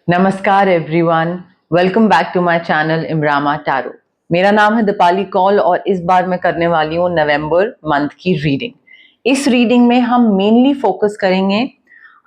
नमस्कार everyone, welcome back to my channel इमरामा tarot. मेरा नाम है दीपाली कौल और इस बार मैं करने वाली हूँ नवंबर मंथ की रीडिंग। इस रीडिंग में हम मेनली फोकस करेंगे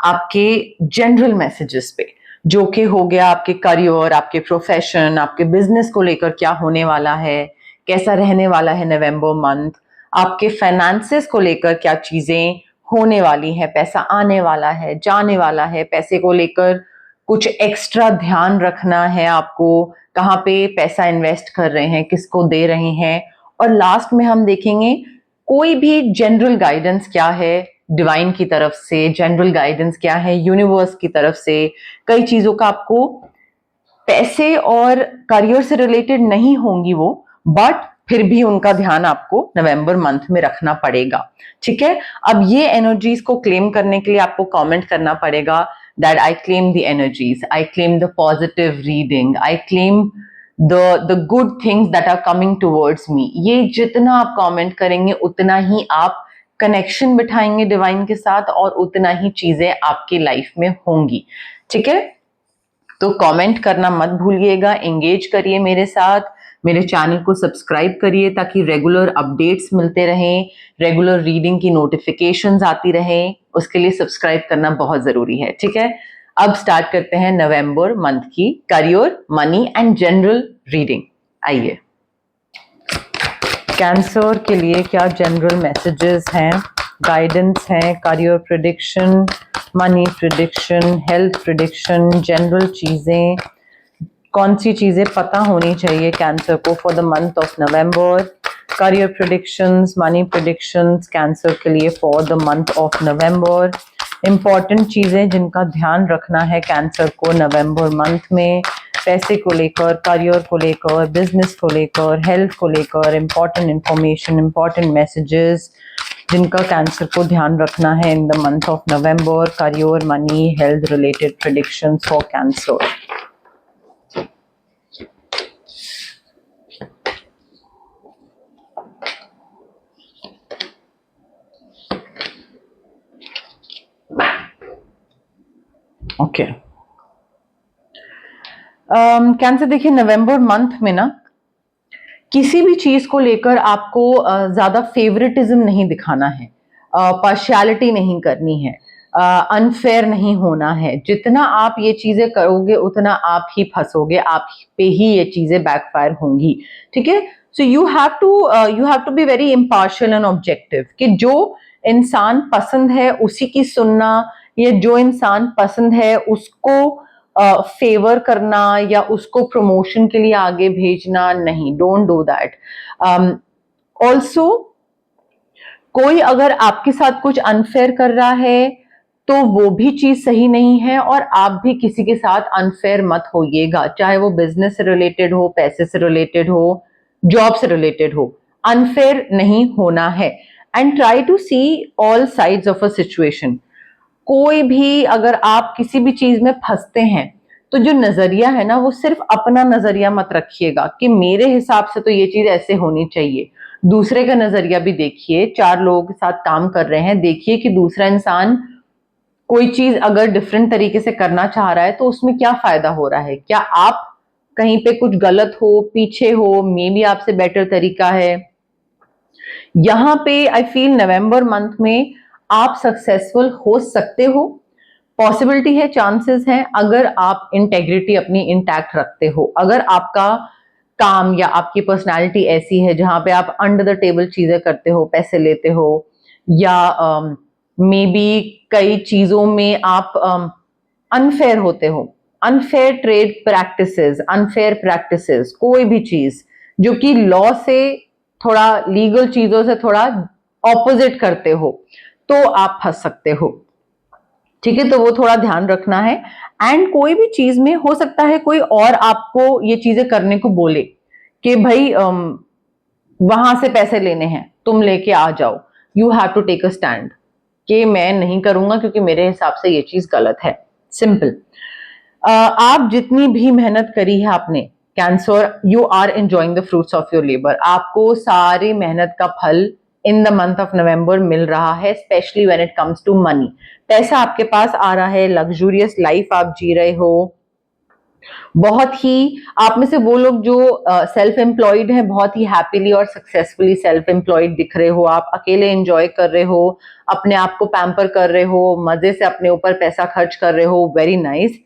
आपके जनरल मैसेजेस पे, जो कि हो गया आपके करियर, आपके प्रोफेशन, आपके बिजनेस को लेकर क्या होने वाला है, कैसा रहने वाला है नवंबर मंथ, आपके फाइनेंसेस को लेकर क्या चीजें होने वाली है, पैसा आने वाला है, जाने वाला है, पैसे को लेकर कुछ एक्स्ट्रा ध्यान रखना है आपको, कहाँ पे पैसा इन्वेस्ट कर रहे हैं, किसको दे रहे हैं, और लास्ट में हम देखेंगे कोई भी जनरल गाइडेंस क्या है डिवाइन की तरफ से, जनरल गाइडेंस क्या है यूनिवर्स की तरफ से। कई चीजों का आपको पैसे और करियर से रिलेटेड नहीं होंगी वो, बट फिर भी उनका ध्यान आपको नवंबर मंथ में रखना पड़ेगा। ठीक है, अब ये एनर्जीज को क्लेम करने के लिए आपको कमेंट करना पड़ेगा that I claim the energies, I claim the positive reading, I claim the good things that are coming towards me। ये जितना आप कमेंट करेंगे उतना ही आप कनेक्शन बिठाएंगे डिवाइन के साथ और उतना ही चीजें आपकी लाइफ में होंगी। ठीक है, तो कमेंट करना मत भूलिएगा, एंगेज करिए मेरे साथ, मेरे चैनल को सब्सक्राइब करिए ताकि रेगुलर अपडेट्स मिलते रहें, रेगुलर रीडिंग की नोटिफिकेशंस आती रहें। उसके लिए सब्सक्राइब करना बहुत जरूरी है। ठीक है, अब स्टार्ट करते हैं नवंबर मंथ की career, money and general reading. आइए, कैंसर के लिए क्या जनरल मैसेजेस हैं, गाइडेंस हैं, career prediction, money prediction, health prediction, general चीजें, कौन सी चीजें पता होनी चाहिए कैंसर को for the month of November, career predictions, money predictions cancer के लिए for the month of November, important चीजें जिनका ध्यान रखना है कैंसर को नवंबर मंथ में, पैसे को लेकर, करियर को लेकर, बिजनेस को लेकर, हेल्थ को लेकर, इंपॉर्टेंट इंफॉर्मेशन, इंपॉर्टेंट मैसेजेस जिनका कैंसर को ध्यान रखना है इन the month of November, career, money, health related predictions for cancer. Okay, cancer देखिए नवंबर मंथ में ना किसी भी चीज को लेकर आपको ज्यादा फेवरेटिज्म नहीं दिखाना है, पार्शियलिटी नहीं करनी है, अनफेयर नहीं होना है। जितना आप ये चीजें करोगे उतना आप ही फंसोगे, आप पे ही ये चीजें बैकफायर होंगी। ठीक है, so you have to be very impartial and objective कि जो इंसान पसंद है उसी की सुनना, या जो इंसान पसंद है उसको फेवर करना या उसको प्रमोशन के लिए आगे भेजना नहीं, डोंट डू दैट। ऑल्सो कोई अगर आपके साथ कुछ अनफेयर कर रहा है तो वो भी चीज सही नहीं है, और आप भी किसी के साथ अनफेयर मत होइएगा, चाहे वो बिजनेस से रिलेटेड हो, पैसे से रिलेटेड हो, जॉब से रिलेटेड हो, अनफेयर नहीं होना है। And try to see all sides of a situation. कोई भी अगर आप किसी भी चीज में फंसते हैं तो जो नजरिया है ना वो सिर्फ अपना नजरिया मत रखिएगा कि मेरे हिसाब से तो ये चीज ऐसे होनी चाहिए। दूसरे का नजरिया भी देखिए, चार लोगों के साथ काम कर रहे हैं, देखिए कि दूसरा इंसान कोई चीज अगर डिफरेंट तरीके से करना चाह रहा है तो उसमें क्या फायदा हो रहा है, क्या आप कहीं पे कुछ गलत हो, पीछे हो, मे बी आपसे बेटर तरीका है। यहाँ पे आई फील नवंबर मंथ में आप सक्सेसफुल हो सकते हो, पॉसिबिलिटी है, चांसेस हैं, अगर आप इंटेग्रिटी अपनी इंटैक्ट रखते हो, अगर आपका काम या आपकी पर्सनालिटी ऐसी है जहां पे आप अंडर द टेबल चीजें करते हो, पैसे लेते हो, या मे बी कई चीजों में आप अनफेयर होते हो, unfair trade practices, unfair practices, कोई भी चीज जो कि लॉ से थोड़ा, लीगल चीजों से थोड़ा ऑपोजिट करते हो, तो आप फंस सकते हो। ठीक है, तो वो थोड़ा ध्यान रखना है। एंड कोई भी चीज में हो सकता है कोई और आपको ये चीजें करने को बोले कि भाई वहां से पैसे लेने हैं, तुम लेके आ जाओ। You have to take a stand कि मैं नहीं करूंगा क्योंकि मेरे हिसाब से ये चीज गलत है। सिंपल। आप जितनी भी मेहनत करी है आपने Cancer, you are enjoying the fruits of your labour. आपको सारी मेहनत का फल in the month of November मिल रहा है, specially when it comes to money. पैसा आपके पास आ रहा है, लग्जूरियस लाइफ आप जी रहे हो, बहुत ही आप में से वो लोग जो सेल्फ एम्प्लॉयड हैं, बहुत ही हैप्पीली और सक्सेसफुली सेल्फ एम्प्लॉयड दिख रहे हो, आप अकेले एंजॉय कर रहे हो, अपने आप को पैम्पर कर रहे हो, मजे से अपने ऊपर पैसा खर्च कर रहे हो, वेरी नाइस।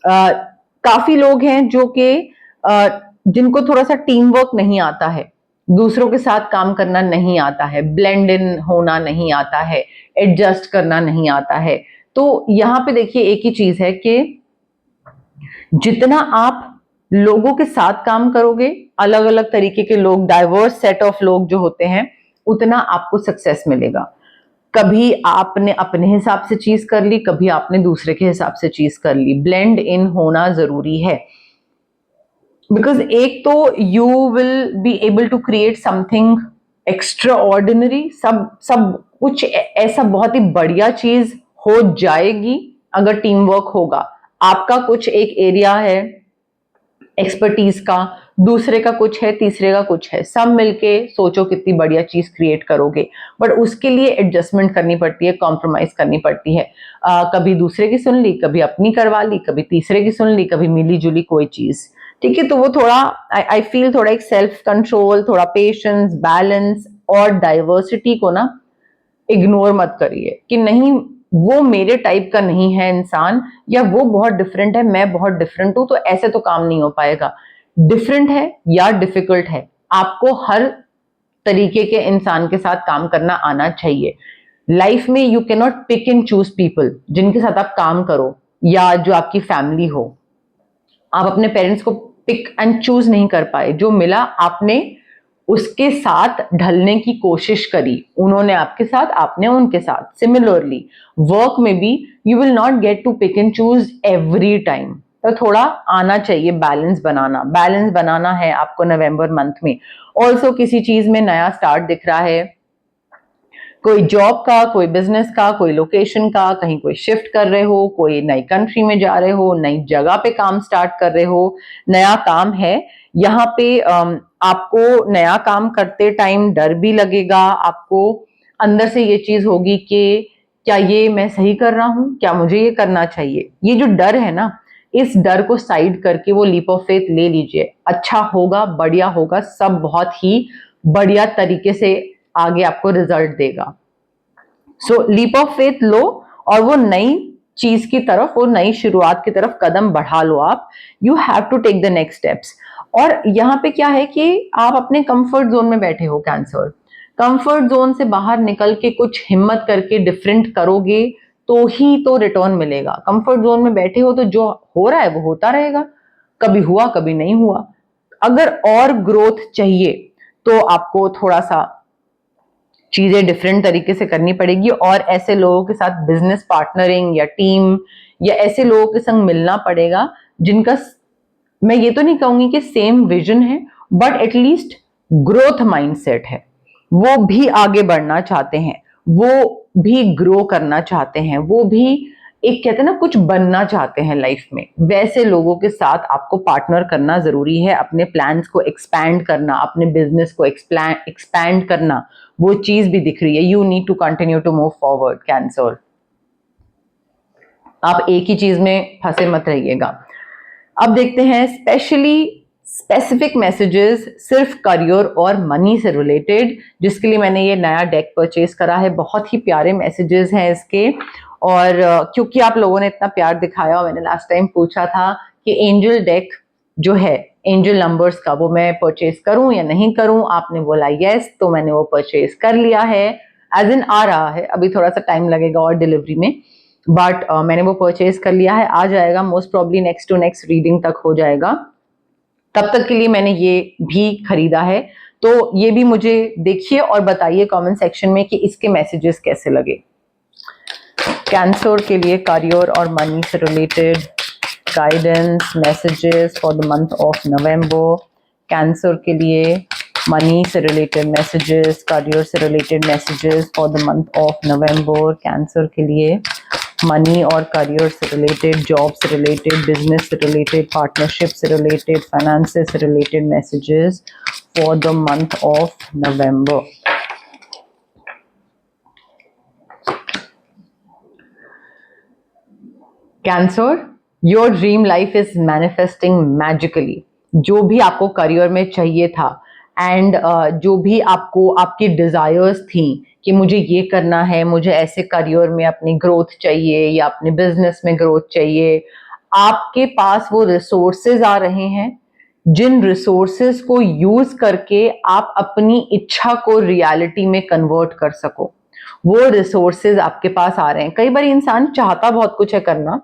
काफी लोग हैं जो कि जिनको थोड़ा सा टीम वर्क नहीं आता है, दूसरों के साथ काम करना नहीं आता है, ब्लेंड इन होना नहीं आता है, एडजस्ट करना नहीं आता है। तो यहाँ पे देखिए एक ही चीज है कि जितना आप लोगों के साथ काम करोगे, अलग अलग तरीके के लोग, डाइवर्स सेट ऑफ लोग जो होते हैं, उतना आपको सक्सेस मिलेगा। कभी आपने अपने हिसाब से चीज कर ली, कभी आपने दूसरे के हिसाब से चीज कर ली। ब्लेंड इन होना जरूरी है, बिकॉज एक तो you will be able to create something extraordinary, सब सब कुछ ऐसा बहुत ही बढ़िया चीज हो जाएगी अगर टीम वर्क होगा। आपका कुछ एक एरिया है एक्सपर्टीज का, दूसरे का कुछ है, तीसरे का कुछ है, सब मिलके सोचो कितनी बढ़िया चीज क्रिएट करोगे। बट उसके लिए एडजस्टमेंट करनी पड़ती है, कॉम्प्रोमाइज करनी पड़ती है। कभी दूसरे की सुन ली, कभी अपनी करवा ली, कभी तीसरे की सुन ली, कभी मिली जुली कोई चीज। ठीक है, तो वो थोड़ा आई फील थोड़ा एक सेल्फ कंट्रोल, थोड़ा पेशेंस, बैलेंस और डाइवर्सिटी को ना इग्नोर मत करिए कि नहीं वो मेरे टाइप का नहीं है इंसान, या वो बहुत डिफरेंट है, मैं बहुत डिफरेंट हूं, तो ऐसे तो काम नहीं हो पाएगा। डिफरेंट है या डिफिकल्ट है, आपको हर तरीके के इंसान के साथ काम करना आना चाहिए। लाइफ में you can not pick and choose people जिनके साथ आप काम करो या जो आपकी फैमिली हो। आप अपने पेरेंट्स को पिक एंड चूज नहीं कर पाए, जो मिला आपने उसके साथ ढलने की कोशिश करी, उन्होंने आपके साथ, आपने उनके साथ। सिमिलरली वर्क में भी you will not get to pick and choose every time, तो थोड़ा आना चाहिए बैलेंस बनाना। बैलेंस बनाना है आपको नवंबर मंथ में। ऑल्सो किसी चीज में नया स्टार्ट दिख रहा है, कोई जॉब का, कोई बिजनेस का, कोई लोकेशन का, कहीं कोई शिफ्ट कर रहे हो, कोई नई कंट्री में जा रहे हो, नई जगह पे काम स्टार्ट कर रहे हो, नया काम है। यहाँ पे आपको नया काम करते टाइम डर भी लगेगा, आपको अंदर से ये चीज होगी कि क्या ये मैं सही कर रहा हूँ, क्या मुझे ये करना चाहिए। ये जो डर है ना, इस डर को साइड करके वो लीप ऑफ फेथ ले लीजिए। अच्छा होगा, बढ़िया होगा, सब बहुत ही बढ़िया तरीके से आगे आपको रिजल्ट देगा। सो लीप ऑफ फेथ लो और वो नई चीज की तरफ, वो नई शुरुआत की तरफ कदम बढ़ा लो आप। You have to take the next steps. और यहाँ पे क्या है कि आप अपने कंफर्ट जोन में बैठे हो कैंसर, कंफर्ट जोन से बाहर निकल के कुछ हिम्मत करके डिफरेंट करोगे तो ही तो रिटर्न मिलेगा। कंफर्ट जोन में बैठे हो तो जो हो रहा है वो होता रहेगा, कभी हुआ कभी नहीं हुआ। अगर और ग्रोथ चाहिए तो आपको थोड़ा सा चीजें डिफरेंट तरीके से करनी पड़ेगी, और ऐसे लोगों के साथ बिजनेस पार्टनरिंग या टीम या ऐसे लोगों के संग मिलना पड़ेगा जिनका, मैं ये तो नहीं कहूंगी कि सेम विजन है, बट एटलीस्ट ग्रोथ माइंडसेट है। वो भी आगे बढ़ना चाहते हैं, वो भी ग्रो करना चाहते हैं, वो भी एक कहते हैं ना कुछ बनना चाहते हैं लाइफ में। वैसे लोगों के साथ आपको पार्टनर करना जरूरी है, अपने प्लान्स को एक्सपैंड करना, अपने बिजनेस को एक्सपैंड करना, वो चीज भी दिख रही है। You need to continue to move forward cancer. आप एक ही चीज में फंसे मत रहिएगा। अब देखते हैं स्पेसिफिक मैसेजेस सिर्फ करियर और मनी से रिलेटेड, जिसके लिए मैंने ये नया डेक परचेज करा है। बहुत ही प्यारे मैसेजेस हैं इसके, और क्योंकि आप लोगों ने इतना प्यार दिखाया, मैंने लास्ट टाइम पूछा था कि एंजल डेक जो है, एंजल नंबर्स का, वो मैं परचेज करूं या नहीं करूं। आपने बोला यस, तो मैंने वो परचेज कर लिया है। एज इन आ रहा है, अभी थोड़ा सा टाइम लगेगा और डिलीवरी में, बट मैंने वो परचेज कर लिया है, आ जाएगा most probably next to next reading तक हो जाएगा। तब तक के लिए मैंने ये भी खरीदा है, तो ये भी मुझे देखिए और बताइए कमेंट सेक्शन में कि इसके मैसेजेस कैसे लगे। कैंसर के लिए करियर और मनी से related guidance messages for the month of November. Cancer के लिए मनी से रिलेटेड मैसेजेस, करियर से related messages for the month of November. Cancer के लिए मनी और करियर से रिलेटेड, जॉब से रिलेटेड, बिजनेस से रिलेटेड, पार्टनरशिप से रिलेटेड, फाइनेंसेस से related messages for the month of November. Cancer, your dream life is manifesting magically. जो भी आपको करियर में चाहिए था एंड जो भी आपको आपकी डिजायर्स थी कि मुझे ये करना है, मुझे ऐसे करियर में अपनी ग्रोथ चाहिए या अपने बिजनेस में ग्रोथ चाहिए, आपके पास वो रिसोर्सेज आ रहे हैं जिन रिसोर्सेज को यूज करके आप अपनी इच्छा को रियलिटी में कन्वर्ट कर सको। वो रिसोर्सेज आपके पास आ रहे हैं। कई बार इंसान चाहता बहुत कुछ है करना,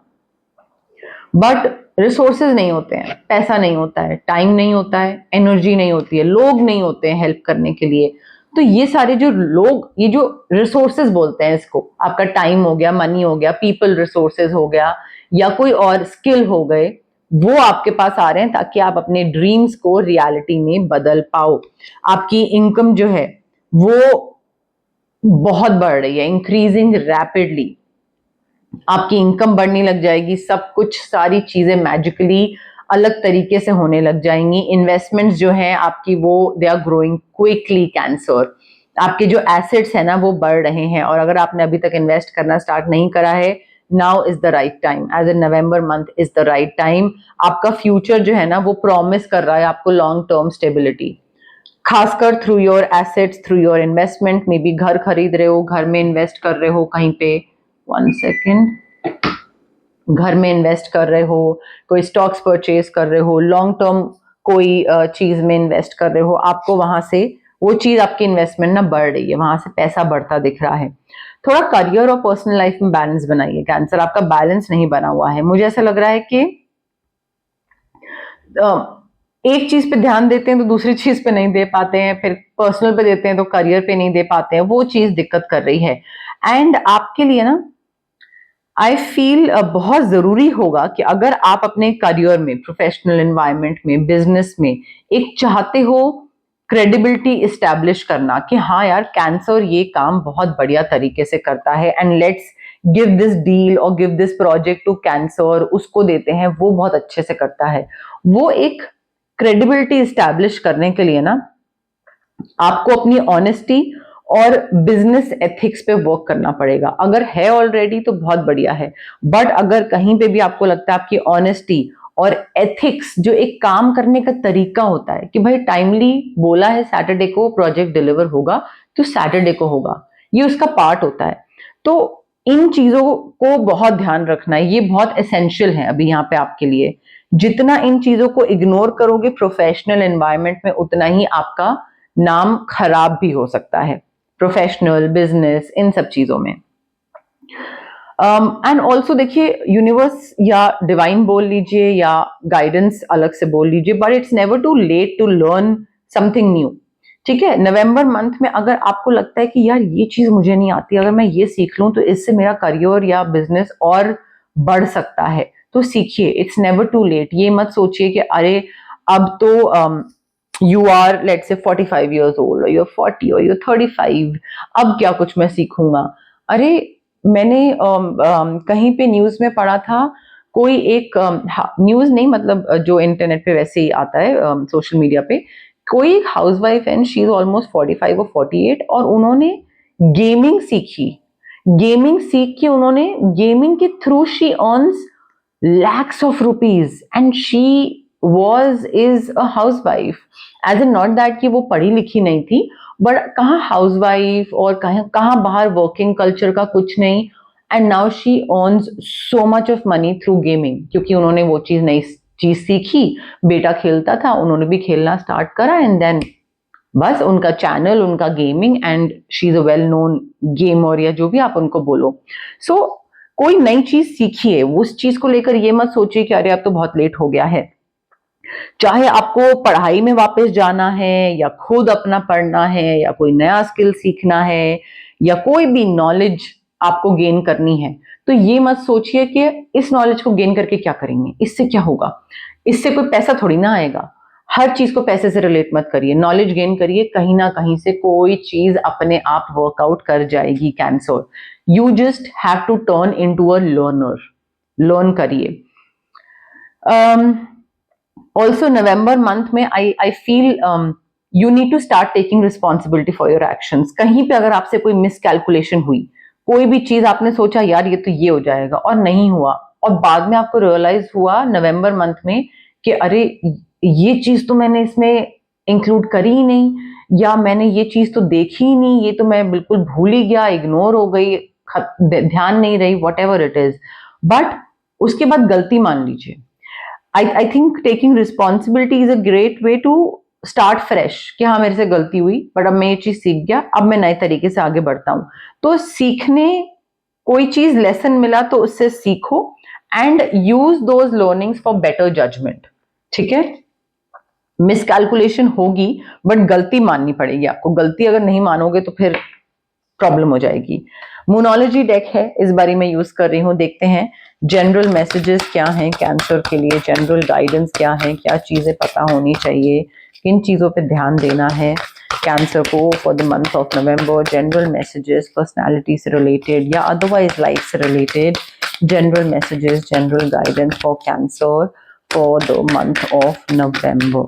बट रिसोर्सेज नहीं होते हैं, पैसा नहीं होता है, टाइम नहीं होता है, एनर्जी नहीं होती है, लोग नहीं होते हैं हेल्प करने के लिए। तो ये सारे जो लोग, ये जो रिसोर्सेज बोलते हैं इसको, आपका टाइम हो गया, मनी हो गया, पीपल रिसोर्सेज हो गया, या कोई और स्किल हो गए, वो आपके पास आ रहे हैं ताकि आप अपने ड्रीम्स को रियलिटी में बदल पाओ। आपकी इनकम जो है वो बहुत बढ़ रही है, इंक्रीजिंग रैपिडली। आपकी इनकम बढ़ने लग जाएगी, सब कुछ, सारी चीजें मैजिकली अलग तरीके से होने लग जाएंगी। इन्वेस्टमेंट्स जो हैं आपकी, वो they are growing quickly. Cancer, आपके जो एसेट्स हैं ना वो बढ़ रहे हैं, और अगर आपने अभी तक इन्वेस्ट करना स्टार्ट नहीं करा है, now is the right time. As a November month is the right time. आपका फ्यूचर जो है ना वो प्रॉमिस कर रहा है आपको लॉन्ग टर्म स्टेबिलिटी, खासकर through your assets, through your investment. Maybe घर खरीद रहे हो, घर में इन्वेस्ट कर रहे हो कहीं पे, 1 सेकेंड, घर में इन्वेस्ट कर रहे हो, कोई स्टॉक्स परचेज कर रहे हो, लॉन्ग टर्म कोई चीज में इन्वेस्ट कर रहे हो, आपको वहां से वो चीज, आपकी इन्वेस्टमेंट ना बढ़ रही है, वहां से पैसा बढ़ता दिख रहा है। थोड़ा करियर और पर्सनल लाइफ में बैलेंस बनाइए। कैंसर, आपका बैलेंस नहीं बना हुआ है। मुझे ऐसा लग रहा है कि एक चीज पे ध्यान देते हैं तो दूसरी चीज पे नहीं दे पाते हैं, फिर पर्सनल पे देते हैं तो करियर पे नहीं दे पाते हैं, वो चीज दिक्कत कर रही है। एंड आपके लिए ना आई फील बहुत जरूरी होगा कि अगर आप अपने करियर में, प्रोफेशनल एनवायरनमेंट में, बिजनेस में एक चाहते हो क्रेडिबिलिटी इस्टेब्लिश करना कि हाँ यार, कैंसर ये काम बहुत बढ़िया तरीके से करता है, and let's give this deal और give this project to Cancer, उसको देते हैं, वो बहुत अच्छे से करता है। वो एक क्रेडिबिलिटी इस्टेब्लिश करने के लिए ना आपको अपनी ऑनेस्टी और बिजनेस एथिक्स पे वर्क करना पड़ेगा। अगर है ऑलरेडी तो बहुत बढ़िया है, बट अगर कहीं पे भी आपको लगता है आपकी ऑनेस्टी और एथिक्स, जो एक काम करने का तरीका होता है कि भाई टाइमली बोला है सैटरडे को प्रोजेक्ट डिलीवर होगा तो सैटरडे को होगा, ये उसका पार्ट होता है। तो इन चीजों को बहुत ध्यान रखना है, ये बहुत एसेंशियल है अभी यहाँ पे आपके लिए। जितना इन चीजों को इग्नोर करोगे प्रोफेशनल एनवायरनमेंट में, उतना ही आपका नाम खराब भी हो सकता है, प्रोफेशनल, बिजनेस, इन सब चीजों में। एंड ऑल्सो देखिए, यूनिवर्स या डिवाइन बोल लीजिए या गाइडेंस अलग से बोल लीजिए, but it's never too late to learn something new. ठीक है, नवंबर मंथ में अगर आपको लगता है कि यार ये चीज मुझे नहीं आती, अगर मैं ये सीख लूं तो इससे मेरा करियर या बिजनेस और बढ़ सकता है, तो सीखिए। It's never too late. ये मत सोचिए कि अरे अब तो you are let's say 45 years old, और you're 40 और you're 35, अब क्या कुछ मैं सीखूंगा। अरे मैंने कहीं पे न्यूज में पढ़ा था, कोई एक न्यूज नहीं, मतलब जो इंटरनेट पे वैसे ही आता है, सोशल मीडिया पे, कोई housewife and she is almost 45 और 48, और उन्होंने गेमिंग सीखी। गेमिंग सीख के उन्होंने, गेमिंग के through she earns lakhs of rupees and she is a housewife, as in not that कि वो पढ़ी लिखी नहीं थी, बट कहाँ हाउसवाइफ और कहाँ कहाँ बाहर वर्किंग कल्चर का कुछ नहीं, and now she earns so much of money through gaming, क्योंकि उन्होंने वो चीज नई चीज सीखी। बेटा खेलता था, उन्होंने भी खेलना स्टार्ट करा, एंड देन बस उनका चैनल, उनका gaming, and she is a well known gamer, या जो भी आप उनको बोलो। सो कोई नई चीज सीखिए, उस चीज को लेकर ये मत सोचिए कि अरे अब तो बहुत लेट हो गया है। चाहे आपको पढ़ाई में वापस जाना है, या खुद अपना पढ़ना है, या कोई नया स्किल सीखना है, या कोई भी नॉलेज आपको गेन करनी है, तो ये मत सोचिए कि इस नॉलेज को गेन करके क्या करेंगे, इससे क्या होगा, इससे कोई पैसा थोड़ी ना आएगा। हर चीज को पैसे से रिलेट मत करिए, नॉलेज गेन करिए, कहीं ना कहीं से कोई चीज अपने आप वर्कआउट कर जाएगी। Cancer, you just have to turn into a learner, learn करिए। ऑल्सो नवंबर मंथ में I feel you need to start taking responsibility for your actions. कहीं पे अगर आपसे कोई मिसकैलकुलेशन हुई, कोई भी चीज आपने सोचा यार ये तो ये हो जाएगा और नहीं हुआ, और बाद में आपको रियलाइज हुआ नवंबर मंथ में कि अरे ये चीज तो मैंने इसमें इंक्लूड करी ही नहीं, या मैंने ये चीज तो देखी ही नहीं, ये तो मैं बिल्कुल भूल ही गया, इग्नोर हो गई, ध्यान नहीं रही, whatever it is, but उसके बाद गलती मान लीजिए। I think taking responsibility is a great way to start fresh, कि हाँ मेरे से गलती हुई बट अब मैं ये चीज सीख गया, अब मैं नए तरीके से आगे बढ़ता हूं। तो सीखने, कोई चीज लेसन मिला तो उससे सीखो and use those learnings for better judgement. ठीक है, मिसकैलकुलेशन होगी बट गलती माननी पड़ेगी आपको, गलती अगर नहीं मानोगे तो फिर प्रॉब्लम हो जाएगी। मोनोलॉजी डेक है, इस बारी में यूज कर रही हूँ। देखते हैं जनरल मैसेजेस क्या हैं कैंसर के लिए, जनरल गाइडेंस क्या है, क्या चीजें पता होनी चाहिए, किन चीजों पे ध्यान देना है कैंसर को for the month of November. General messages personality से रिलेटेड या अदरवाइज लाइफ से related, general messages, general guidance for cancer for the month of November.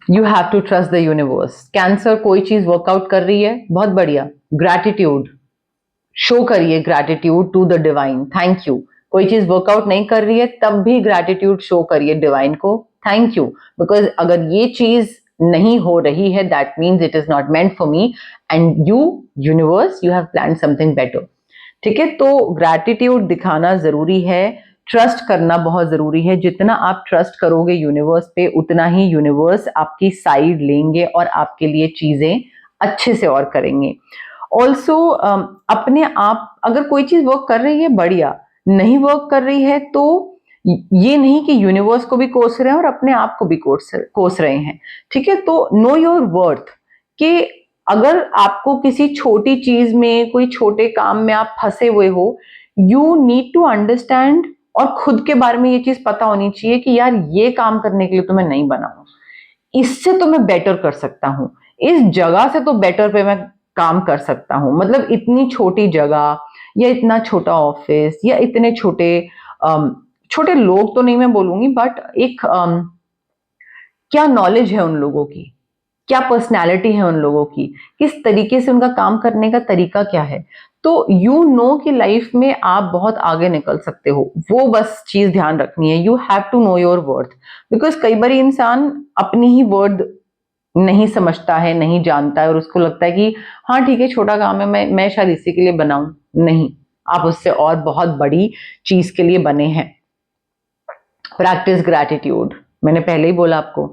You have to trust the universe. Cancer कोई चीज work out कर रही है, बहुत बढ़िया, ग्रैटिट्यूड शो करिए, gratitude to the divine, thank you. कोई चीज वर्कआउट नहीं कर रही है तब भी ग्रैटिट्यूड शो करिए डिवाइन को, थैंक यू, बिकॉज अगर ये चीज नहीं हो रही है that means it is not meant for me and you universe you have plan something better. ठीक है, तो ग्रैटिट्यूड दिखाना जरूरी है, ट्रस्ट करना बहुत जरूरी है। जितना आप ट्रस्ट करोगे यूनिवर्स पे उतना ही यूनिवर्स आपकी साइड लेंगे और आपके लिए चीजें अच्छे से और करेंगे। ऑल्सो अपने आप, अगर कोई चीज वर्क कर रही है बढ़िया, नहीं वर्क कर रही है तो ये नहीं कि यूनिवर्स को भी कोस रहे हैं और अपने आप को भी कोस रहे हैं। ठीक है, तो नो योर वर्थ, कि अगर आपको किसी छोटी चीज में, कोई छोटे काम में आप फंसे हुए हो, यू नीड टू अंडरस्टैंड और खुद के बारे में ये चीज पता होनी चाहिए कि यार ये काम करने के लिए तो मैं नहीं बना हूं, इससे तो मैं बेटर कर सकता हूं, इस जगह से तो बेटर पे मैं काम कर सकता हूं। मतलब इतनी छोटी जगह या इतना छोटा ऑफिस या इतने छोटे छोटे लोग तो नहीं मैं बोलूंगी, बट एक क्या नॉलेज है उन लोगों की, क्या पर्सनैलिटी है उन लोगों की, किस तरीके से उनका काम करने का तरीका क्या है, तो यू नो कि लाइफ में आप बहुत आगे निकल सकते हो। वो बस चीज ध्यान रखनी है, you have to know your worth, because कई बार इंसान अपनी ही वर्थ नहीं समझता है, नहीं जानता है और उसको लगता है कि हाँ ठीक है छोटा काम है, मैं शायद इसी के लिए बनाऊं। नहीं, आप उससे और बहुत बड़ी चीज के लिए बने हैं। प्रैक्टिस ग्रैटिट्यूड, मैंने पहले ही बोला आपको,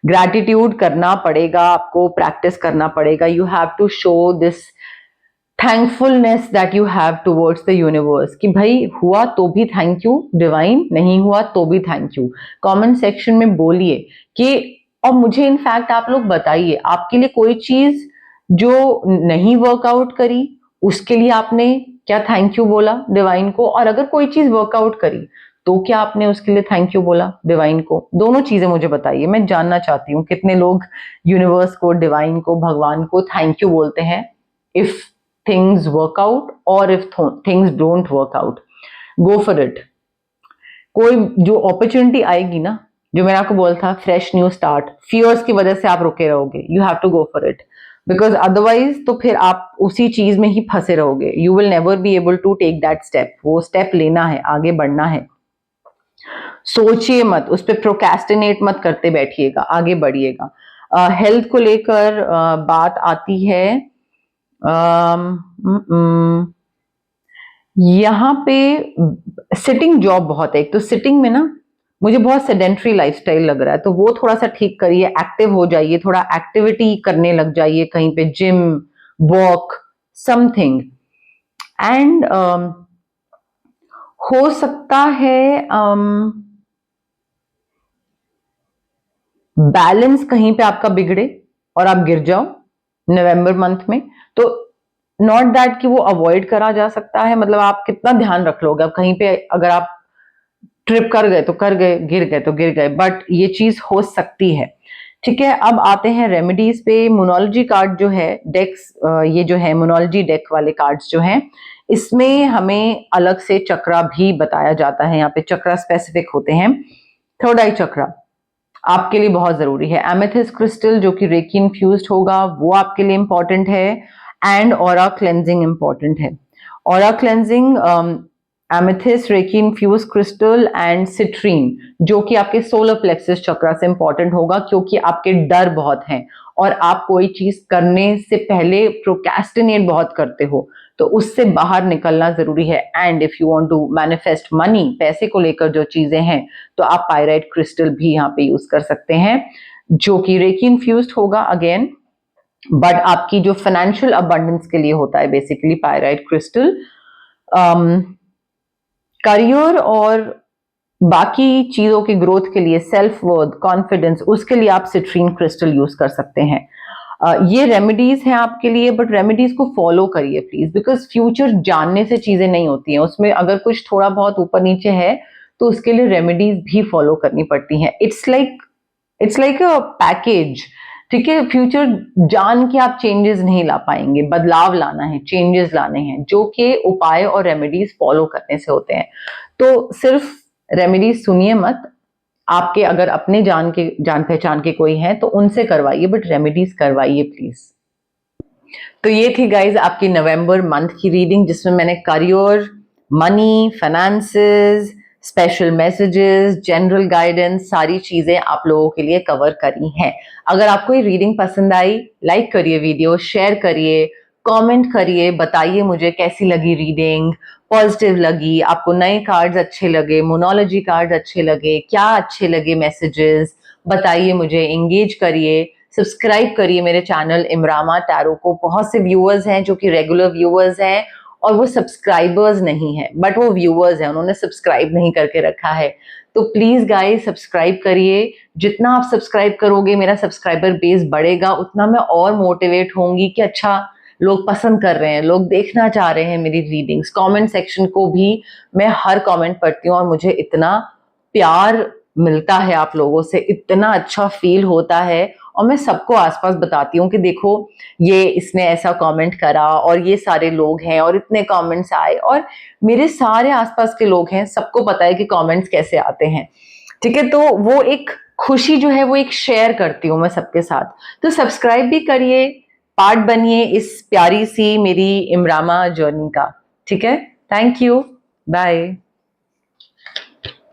ग्रैटिट्यूड करना पड़ेगा आपको, प्रैक्टिस करना पड़ेगा। You have to show this thankfulness that you have towards the universe, कि भाई हुआ तो भी थैंक यू डिवाइन, नहीं हुआ तो भी थैंक यू। कमेंट सेक्शन में बोलिए कि, और मुझे इनफैक्ट आप लोग बताइए आपके लिए कोई चीज जो नहीं वर्कआउट करी उसके लिए आपने क्या थैंक यू बोला डिवाइन को, और अगर कोई चीज वर्कआउट करी तो क्या आपने उसके लिए थैंक यू बोला डिवाइन को। दोनों चीजें मुझे बताइए, मैं जानना चाहती हूँ कितने लोग यूनिवर्स को, डिवाइन को, भगवान को थैंक यू बोलते हैं if things work out or if things don't work out, go for it। कोई जो अपॉर्चुनिटी आएगी ना, जो मैंने आपको बोला था फ्रेश न्यू स्टार्ट, फियर्स की वजह से आप रुके रहोगे, you have to go for it, because otherwise तो फिर आप उसी चीज में ही फंसे रहोगे, you will never be able to take that step. वो स्टेप लेना है, आगे बढ़ना है, सोचिए मत, उस पर प्रोक्रेस्टिनेट मत करते बैठिएगा, आगे बढ़िएगा। हेल्थ को लेकर बात आती है, यहाँ पे सिटिंग जॉब बहुत है, एक तो सिटिंग में ना मुझे बहुत सेडेंट्री लाइफस्टाइल लग रहा है, तो वो थोड़ा सा ठीक करिए, एक्टिव हो जाइए, थोड़ा एक्टिविटी करने लग जाइए, कहीं पे जिम, वॉक, समथिंग। एंड हो सकता है बैलेंस कहीं पे आपका बिगड़े और आप गिर जाओ नवंबर मंथ में, तो नॉट दैट कि वो अवॉइड करा जा सकता है, मतलब आप कितना ध्यान रख लोगे, अब कहीं पे अगर आप ट्रिप कर गए तो कर गए, गिर गए तो गिर गए, बट ये चीज हो सकती है। ठीक है, अब आते हैं रेमेडीज पे। मोनोलॉजी कार्ड जो है, डेक्स, ये जो है मोनोलॉजी डेक वाले कार्ड्स जो हैं, इसमें हमें अलग से चक्रा भी बताया जाता है, यहाँ पे चक्रा स्पेसिफिक होते हैं। थर्ड आई चक्रा आपके लिए बहुत जरूरी है, एमेथिस्ट क्रिस्टल जो कि रेकी इन्फ्यूज्ड होगा वो आपके लिए इंपॉर्टेंट है। एंड ऑरा क्लेंजिंग इंपॉर्टेंट है। Aura cleansing amethyst, reiki infuse crystal and citrine, जो कि आपके सोलर प्लेक्सस चक्रा से इंपॉर्टेंट होगा, क्योंकि आपके डर बहुत हैं और आप कोई चीज करने से पहले प्रोक्रेस्टिनेट बहुत करते हो, तो उससे बाहर निकलना जरूरी है। And if you want to manifest money, पैसे को लेकर जो चीजें हैं, तो आप पायराइट क्रिस्टल भी यहाँ पे यूज कर सकते हैं, जो कि रेकी इन्फ्यूज्ड होगा अगेन, बट आपकी जो फाइनेंशियल अबंडेंस के लिए होता है बेसिकली पायराइट क्रिस्टल। करियर और बाकी चीजों की ग्रोथ के लिए, सेल्फ वर्थ, कॉन्फिडेंस, उसके लिए आप सिट्रीन क्रिस्टल यूज कर सकते हैं। ये रेमेडीज हैं आपके लिए, बट रेमेडीज को फॉलो करिए प्लीज, बिकॉज फ्यूचर जानने से चीजें नहीं होती हैं, उसमें अगर कुछ थोड़ा बहुत ऊपर नीचे है तो उसके लिए रेमेडीज भी फॉलो करनी पड़ती हैं। इट्स लाइक अ पैकेज, ठीक है। फ्यूचर जान के आप चेंजेस नहीं ला पाएंगे, बदलाव लाना है, चेंजेस लाने हैं, जो कि उपाय और रेमेडीज फॉलो करने से होते हैं। तो सिर्फ रेमेडीज सुनिए मत, आपके अगर अपने जान पहचान के कोई हैं तो उनसे करवाइए, बट रेमेडीज करवाइए प्लीज। तो ये थी गाइज आपकी नवंबर मंथ की रीडिंग, जिसमें मैंने career, money, finances, special messages, general guidance, सारी चीजें आप लोगों के लिए कवर करी हैं। अगर आपको ये रीडिंग पसंद आई, लाइक करिए वीडियो, शेयर करिए, कमेंट करिए, बताइए मुझे कैसी लगी रीडिंग, पॉजिटिव लगी, आपको नए कार्ड्स अच्छे लगे, मोनोलॉजी कार्ड्स अच्छे लगे, क्या अच्छे लगे मैसेजेस, बताइए मुझे, एंगेज करिए, सब्सक्राइब करिए मेरे चैनल इमरामा टैरो को। बहुत से व्यूअर्स हैं जो कि रेगुलर व्यूअर्स हैं और वो सब्सक्राइबर्स नहीं है, बट वो व्यूअर्स हैं, उन्होंने सब्सक्राइब नहीं करके रखा है। तो प्लीज गाइस सब्सक्राइब करिए, जितना आप सब्सक्राइब करोगे मेरा सब्सक्राइबर बेस बढ़ेगा, उतना मैं और मोटिवेट होंगी कि अच्छा लोग पसंद कर रहे हैं, लोग देखना चाह रहे हैं मेरी रीडिंग्स। कमेंट सेक्शन को भी मैं हर कमेंट पढ़ती हूँ और मुझे इतना प्यार मिलता है आप लोगों से, इतना अच्छा फील होता है, और मैं सबको आसपास बताती हूँ कि देखो ये इसने ऐसा कमेंट करा और ये सारे लोग हैं और इतने कमेंट्स आए, और मेरे सारे आसपास के लोग हैं, सबको पता है कि कमेंट्स कैसे आते हैं, ठीक है। तो वो एक खुशी जो है वो एक शेयर करती हूँ मैं सबके साथ। तो सब्सक्राइब भी करिए, पार्ट बनिए इस प्यारी सी मेरी इमरामा जर्नी का, ठीक है। Thank you, bye.